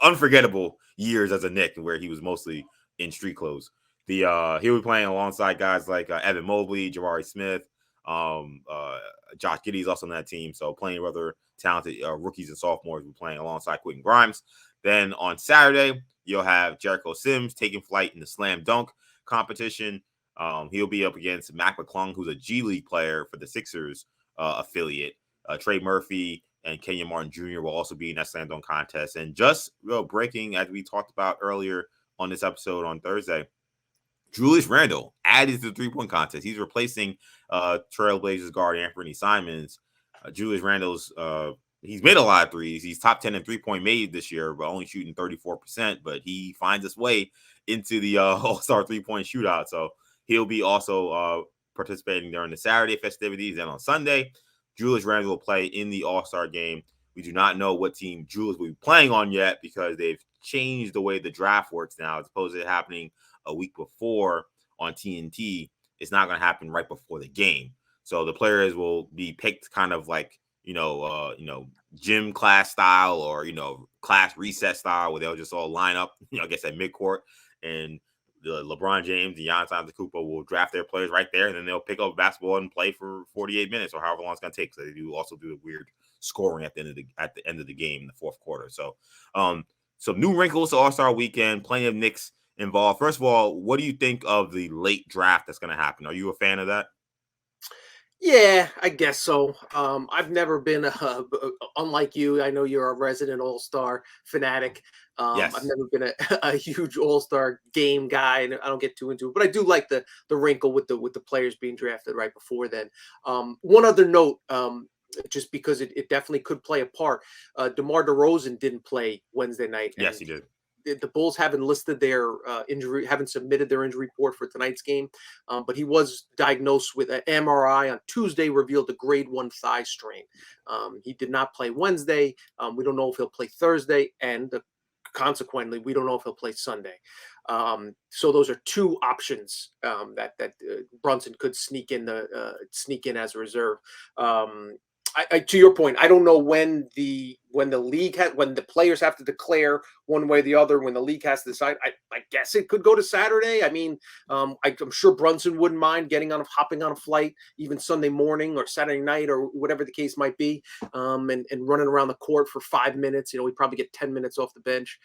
B: unforgettable years as a Knick, where he was mostly in street clothes. He'll be playing alongside guys like Evan Mobley, Jabari Smith, Josh Giddey's also on that team. So plenty of other talented rookies and sophomores will be playing alongside Quinten Grimes. Then on Saturday, you'll have Jericho Sims taking flight in the slam dunk competition. He'll be up against Mac McClung, who's a G League player for the Sixers affiliate. Trey Murphy and Kenyon Martin Jr. will also be in that slam dunk contest. And just breaking, as we talked about earlier on this episode on Thursday, Julius Randle added to the three-point contest. He's replacing Trailblazers guard Anthony Simons. Julius Randle's he's made a lot of threes. He's top 10 in three-point made this year, but only shooting 34%. But he finds his way into the All-Star three-point shootout. So he'll be also participating during the Saturday festivities. And on Sunday, Julius Randle will play in the All-Star game. We do not know what team Julius will be playing on yet, because they've changed the way the draft works now. As opposed to it happening a week before on TNT, it's not going to happen right before the game. So the players will be picked kind of like, gym class style, or, class reset style, where they'll just all line up, I guess at midcourt, and the LeBron James, the Giannis Antetokounmpo will draft their players right there, and then they'll pick up basketball and play for 48 minutes or however long it's going to take. So they also do the weird scoring at the end of the game in the fourth quarter. So, some new wrinkles to All-Star Weekend. Plenty of Knicks involved. First of all, what do you think of the late draft that's going to happen? Are you a fan of that?
C: Yeah, I guess so. I've never been unlike you. I know you're a resident All-Star fanatic.
B: Yes.
C: I've never been a huge All-Star game guy, and I don't get too into it. But I do like the wrinkle with the players being drafted right before then. One other note, just because it definitely could play a part. DeMar DeRozan didn't play Wednesday night.
B: Yes, he did.
C: The Bulls haven't listed their injury, haven't submitted their injury report for tonight's game, but he was diagnosed with an MRI on Tuesday, revealed a grade 1 thigh strain. He did not play Wednesday. We don't know if he'll play Thursday, and consequently, we don't know if he'll play Sunday. So those are two options that Brunson could sneak in as a reserve. I to your point, I don't know when the league when the players have to declare one way or the other, when the league has to decide. I guess it could go to Saturday. I mean, I'm sure Brunson wouldn't mind hopping on a flight even Sunday morning or Saturday night or whatever the case might be, and running around the court for 5 minutes. We probably get 10 minutes off the bench.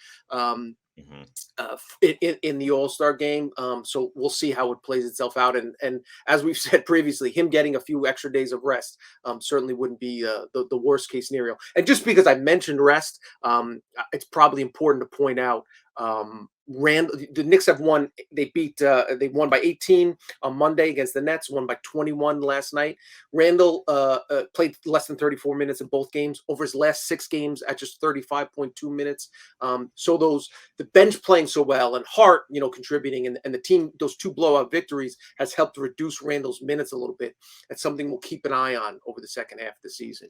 C: In the All-Star game. So we'll see how it plays itself out. And as we've said previously, him getting a few extra days of rest certainly wouldn't be the worst case scenario. And just because I mentioned rest, it's probably important to point out Randle, the Knicks have won. They won by 18 on Monday against the Nets, won by 21 last night. Randle played less than 34 minutes in both games, over his last 6 games at just 35.2 minutes. So the bench playing so well, and Hart, contributing, and the team, those 2 blowout victories has helped reduce Randle's minutes a little bit. That's something we'll keep an eye on over the second half of the season.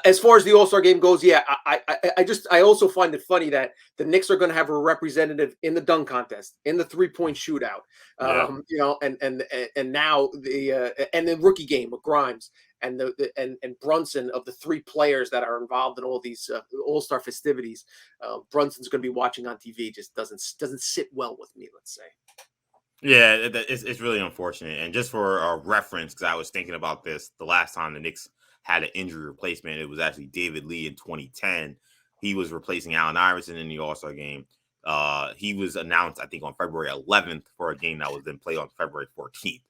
C: As far as the All-Star game goes, yeah, I also find it funny that the Knicks are going to have a representative in the dunk contest, in the 3-point shootout, and now the rookie game with Grimes and Brunson. Of the 3 players that are involved in all these All-Star festivities, Brunson's going to be watching on TV. Just doesn't sit well with me, let's say.
B: Yeah, it's really unfortunate. And just for a reference, because I was thinking about this the last time the Knicks had an injury replacement, it was actually David Lee in 2010. He was replacing Allen Iverson in the All-Star game. He was announced, I think, on February 11th for a game that was then played on February 14th. Okay.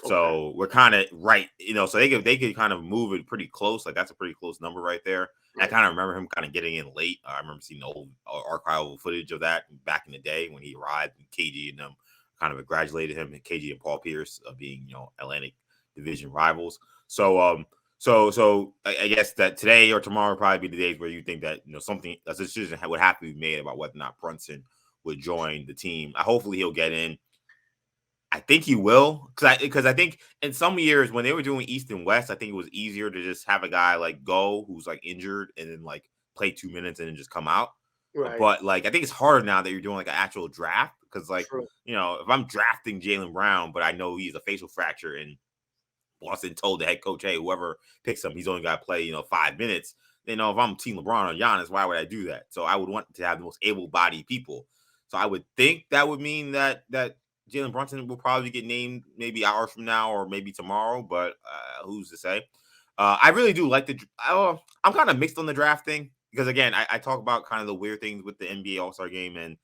B: So we're kind of right, so they could kind of move it pretty close. Like, that's a pretty close number right there. Right. I kind of remember him kind of getting in late. I remember seeing old archival footage of that back in the day when he arrived, and KG and them kind of congratulated him, and KG and Paul Pierce being, Atlantic Division rivals. So I guess that today or tomorrow would probably be the days where you think that, a decision would have to be made about whether or not Brunson would join the team. Hopefully he'll get in. I think he will, because I think in some years when they were doing East and West, I think it was easier to just have a guy like go who's like injured and then like play 2 minutes and then just come out.
C: Right.
B: But like, I think it's harder now that you're doing like an actual draft because, like,
C: True.
B: if I'm drafting Jaylen Brown, but I know he's a facial fracture and Boston told the head coach, hey, whoever picks him, he's only got to play, 5 minutes. If I'm Team LeBron or Giannis, why would I do that? So I would want to have the most able-bodied people. So I would think that would mean that Jalen Brunson will probably get named maybe hours from now or maybe tomorrow, but who's to say? I really do like I'm kind of mixed on the draft thing because, again, I talk about kind of the weird things with the NBA All-Star Game and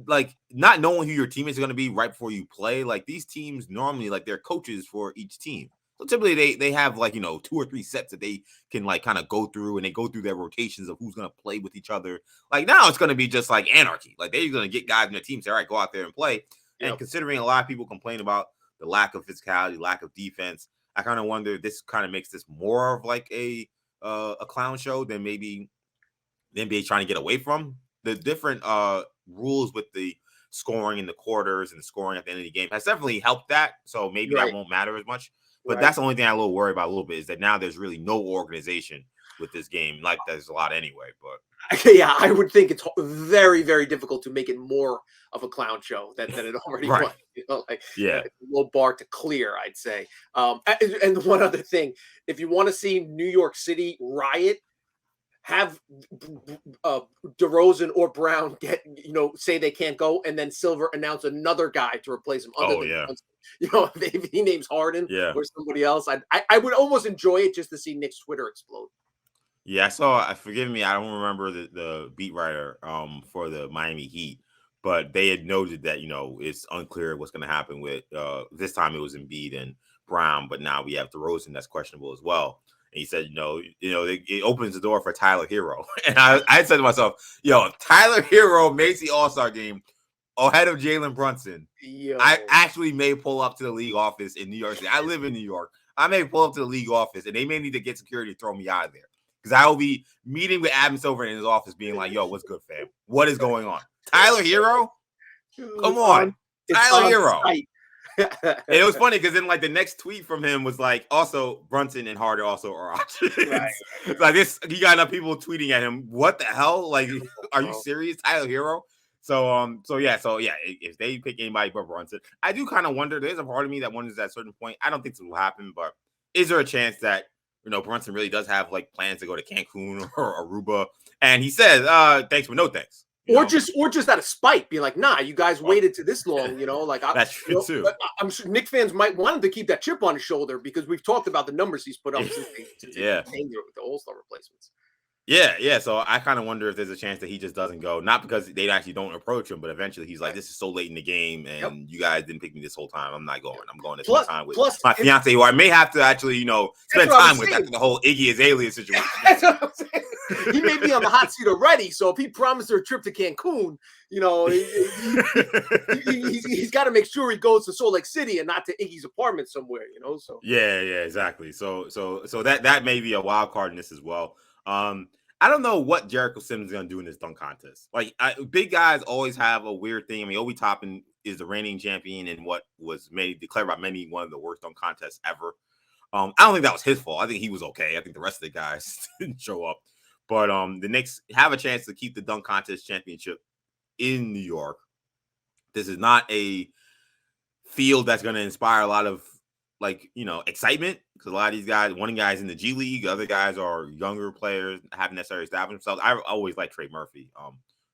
B: like not knowing who your teammates are going to be right before you play. Like these teams normally, like they're coaches for each team. So typically they have like, 2 or 3 sets that they can like kind of go through and they go through their rotations of who's going to play with each other. Like now it's going to be just like anarchy. Like they're going to get guys in their team, say, all right, go out there and play. Yep. And considering a lot of people complain about the lack of physicality, lack of defense, I kind of wonder if this kind of makes this more of like a clown show than maybe the NBA trying to get away from. The different rules with the scoring in the quarters and the scoring at the end of the game has definitely helped that. So maybe that won't matter as much. But that's the only thing I'm a little worried about a little bit is that now there's really no organization with this game. Like there's a lot anyway. But
C: yeah, I would think it's very, very difficult to make it more of a clown show than it already was. It's a low bar to clear, I'd say. And one other thing, if you want to see New York City riot, have DeRozan or Brown say they can't go, and then Silver announce another guy to replace him. If he names Harden or somebody else, I would almost enjoy it just to see Nick's Twitter explode.
B: Yeah, I saw. Forgive me, I don't remember the beat writer for the Miami Heat, but they had noted that it's unclear what's going to happen with this time it was Embiid and Brown, but now we have DeRozan that's questionable as well. And he said, it opens the door for Tyler Hero. And I said to myself, if Tyler Hero makes the All-Star game ahead of Jalen Brunson, I actually may pull up to the league office in New York City. I live in New York. I may pull up to the league office, and they may need to get security to throw me out of there. Because I will be meeting with Adam Silver in his office being like, yo, what's good, fam? What is going on? Tyler Hero? Come on. Tyler Hero. And it was funny because then like the next tweet from him was like, also Brunson and Harder also are options. Right. Like this, he got enough people tweeting at him. What the hell? Like, are you serious, Tyler Hero? So yeah. If they pick anybody but Brunson, I do kind of wonder. There's a part of me that wonders at a certain point. I don't think this will happen, but is there a chance that Brunson really does have like plans to go to Cancun or Aruba? And he says, thanks, but no thanks.
C: Or just out of spite, be like, nah, you guys waited to this long,
B: That's true too.
C: I'm sure Knicks fans might want him to keep that chip on his shoulder because we've talked about the numbers he's put up since the All-Star replacements.
B: Yeah. So I kind of wonder if there's a chance that he just doesn't go, not because they actually don't approach him, but eventually he's like, this is so late in the game, and you guys didn't pick me this whole time. I'm not going. I'm going to spend time with my fiance, who I may have to actually, spend time with after the whole Iggy Azalea situation.
C: That's what I'm saying. He may be on the hot seat already, so if he promised her a trip to Cancun, he's got to make sure he goes to Salt Lake City and not to Iggy's apartment somewhere, So
B: yeah, exactly. So that may be a wild card in this as well. I don't know what Jericho Sims is going to do in this dunk contest. Like, big guys always have a weird thing. I mean, Obi Toppin is the reigning champion in what was declared by many one of the worst dunk contests ever. I don't think that was his fault. I think he was okay. I think the rest of the guys didn't show up. But the Knicks have a chance to keep the dunk contest championship in New York. This is not a field that's going to inspire a lot of excitement, because a lot of these guys, one guy's in the G League, other guys are younger players, haven't necessarily established themselves. I always liked Trey Murphy,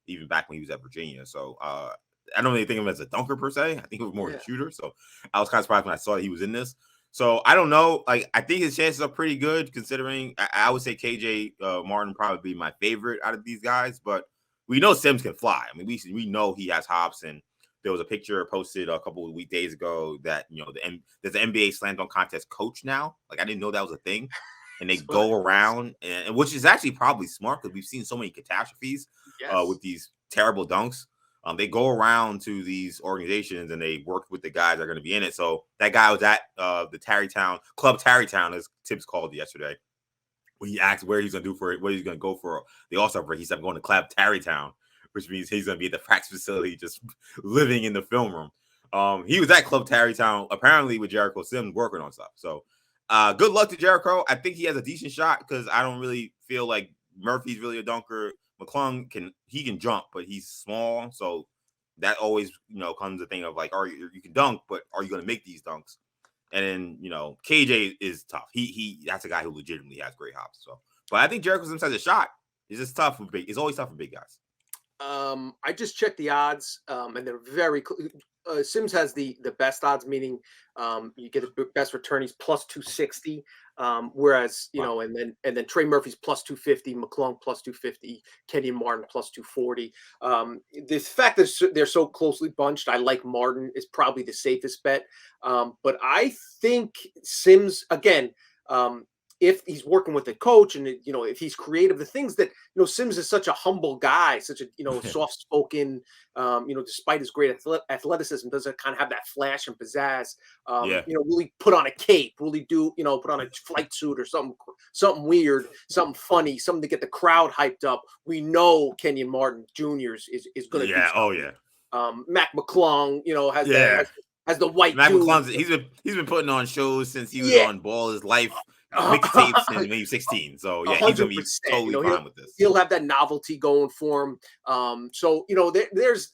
B: even back when he was at Virginia. So I don't really think of him as a dunker per se. I think he was more of a shooter. So I was kind of surprised when I saw that he was in this. So I don't know. Like, I think his chances are pretty good, considering I would say KJ Martin probably be my favorite out of these guys, but we know Sims can fly. I mean, we know he has hops, and there was a picture posted a couple of days ago that, there's an NBA slam dunk contest coach now. Like, I didn't know that was a thing. And they go around, and which is actually probably smart because we've seen so many catastrophes with these terrible dunks. They go around to these organizations and they work with the guys that are going to be in it. So that guy was at the Tarrytown Club Tarrytown, as Tibbs called it yesterday. When he asked where he's going to do for it, where he's going to go for the All-Star break, he said, I'm going to Club Tarrytown, which means he's going to be at the practice facility, just living in the film room. He was at Club Tarrytown, apparently with Jericho Sims working on stuff. So good luck to Jericho. I think he has a decent shot because I don't really feel like Murphy's really a dunker. McClung can jump, but he's small, so that always comes the thing of like, you can dunk, but are you going to make these dunks? And then KJ is tough. He that's a guy who legitimately has great hops. So, but I think Jericho Sims has a shot. It's just tough for big. It's always tough for big guys.
C: I just checked the odds, and they're very. Sims has the best odds, meaning you get the best return. He's plus 260, whereas and then Trey Murphy's plus 250, McClung plus 250, Kenyon Martin plus 240. The fact that they're so closely bunched, I like Martin is probably the safest bet. But I think Sims again. If he's working with a coach and if he's creative, the things that Sims is such a humble guy, such a soft spoken, despite his great athleticism, doesn't kind of have that flash and pizzazz. Will he put on a cape? Will he put on a flight suit or something weird, something funny, something to get the crowd hyped up? We know Kenyon Martin Jr. is going to do something. Mac McClung, has the white.
B: Mac McClung, he's been putting on shows since he was on Ball His Life. Mixtapes when he was 16. So yeah, 100%. He's gonna be totally fine with this.
C: He'll have that novelty going for him. So there's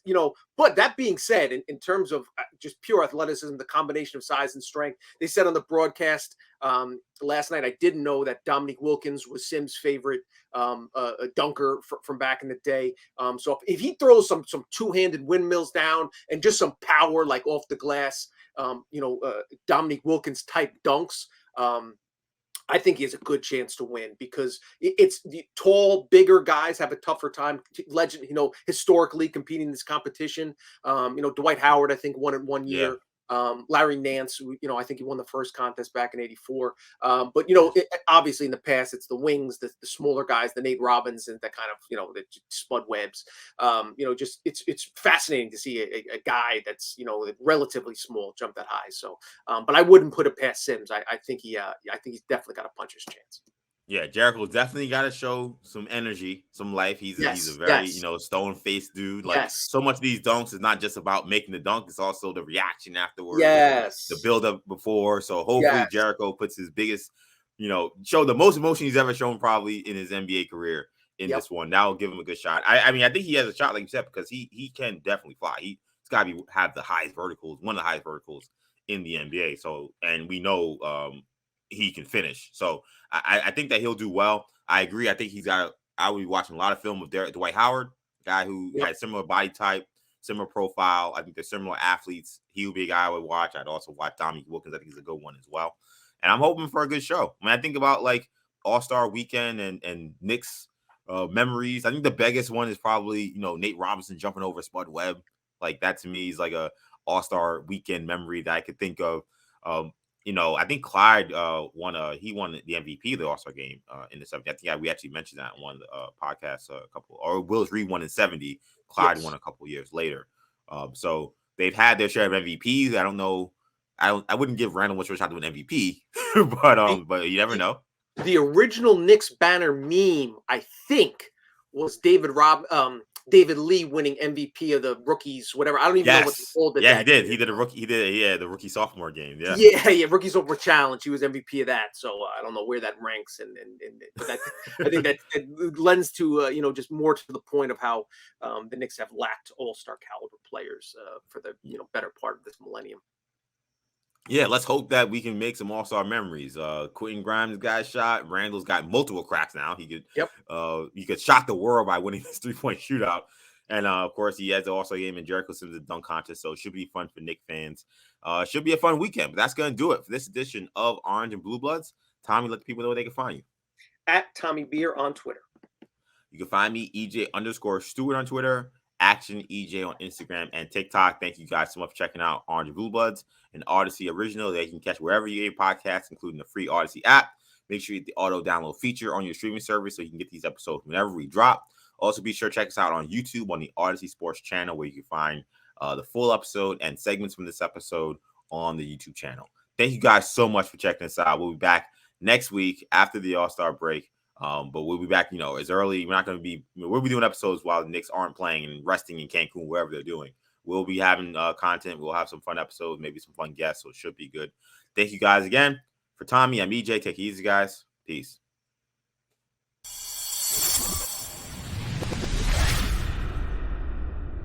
C: but that being said, in terms of just pure athleticism, the combination of size and strength, they said on the broadcast last night, I didn't know that Dominique Wilkins was Sims' favorite a dunker from back in the day. So if he throws some two-handed windmills down and just some power like off the glass, Dominique Wilkins type dunks, I think he has a good chance to win because it's the tall, bigger guys have a tougher time. Legend, historically competing in this competition. Dwight Howard, I think, won it one year. Larry Nance, I think he won the first contest back in '84. But obviously in the past, it's the wings, the smaller guys, the Nate Robbins, and that kind of the Spud Webbs. Just it's fascinating to see a guy that's relatively small jump that high. So, but I wouldn't put it past Sims. I think he's definitely got a puncher's chance.
B: Yeah, Jericho's definitely got to show some energy, some life. He's a very, stone-faced dude. Like so much of these dunks is not just about making the dunk; it's also the reaction afterwards. The build-up before. So hopefully Jericho puts his biggest, show the most emotion he's ever shown probably in his NBA career in this one. That will give him a good shot. I mean, I think he has a shot, like you said, because he can definitely fly. He's got to have the highest verticals, one of the highest verticals in the NBA. So, and we know he can finish. So I think that he'll do well. I agree. I think I will be watching a lot of film with Dwight Howard, guy who had similar body type, similar profile. I think they're similar athletes. He would be a guy I would watch. I'd also watch Dominique Wilkins. I think he's a good one as well. And I'm hoping for a good show. When I think about like All-Star Weekend and Knicks memories, I think the biggest one is probably, Nate Robinson jumping over Spud Webb. Like that to me is like a All-Star Weekend memory that I could think of. I think Clyde won the MVP of the All-Star game in the 70s. I think we actually mentioned that in one of the podcasts or Willis Reed won in 70. Clyde won a couple years later. So they've had their share of MVPs. I don't know. I wouldn't give Randle much of a shot to an MVP, but you never know.
C: The original Knicks banner meme, I think, was David Lee winning MVP of the rookies, whatever. I don't even know what they called it.
B: Yeah, he did. He did a rookie. He did the rookie sophomore game. Yeah.
C: Yeah. Rookie sophomore challenge. He was MVP of that. So I don't know where that ranks, but I think that lends to just more to the point of how the Knicks have lacked all-star caliber players for the better part of this millennium.
B: Yeah, let's hope that we can make some all-star memories. Quinten Grimes got shot. Randle's got multiple cracks now. He could shock the world by winning this 3-point shootout. And of course, he has the all-star game in Jericho Sims' a dunk contest. So it should be fun for Knicks fans. Should be a fun weekend. But that's going to do it for this edition of Orange and Blue Bloods. Tommy, let the people know where they can find you.
C: At Tommy Beer on Twitter.
B: You can find me, EJ_Stewart on Twitter. Action EJ on Instagram and TikTok. Thank you guys so much for checking out Orange and Blue Bloods, an Audacy original that you can catch wherever you get podcasts, including the free Audacy app. Make sure you hit the auto download feature on your streaming service so you can get these episodes whenever we drop. Also, be sure to check us out on YouTube on the Audacy Sports channel, where you can find the full episode and segments from this episode on the YouTube channel. Thank you guys so much for checking us out. We'll be back next week after the All-Star break. But we'll be back, as early. We'll be doing episodes while the Knicks aren't playing and resting in Cancun, wherever they're doing. We'll be having content. We'll have some fun episodes, maybe some fun guests. So it should be good. Thank you guys again. For Tommy, I'm EJ. Take it easy, guys. Peace.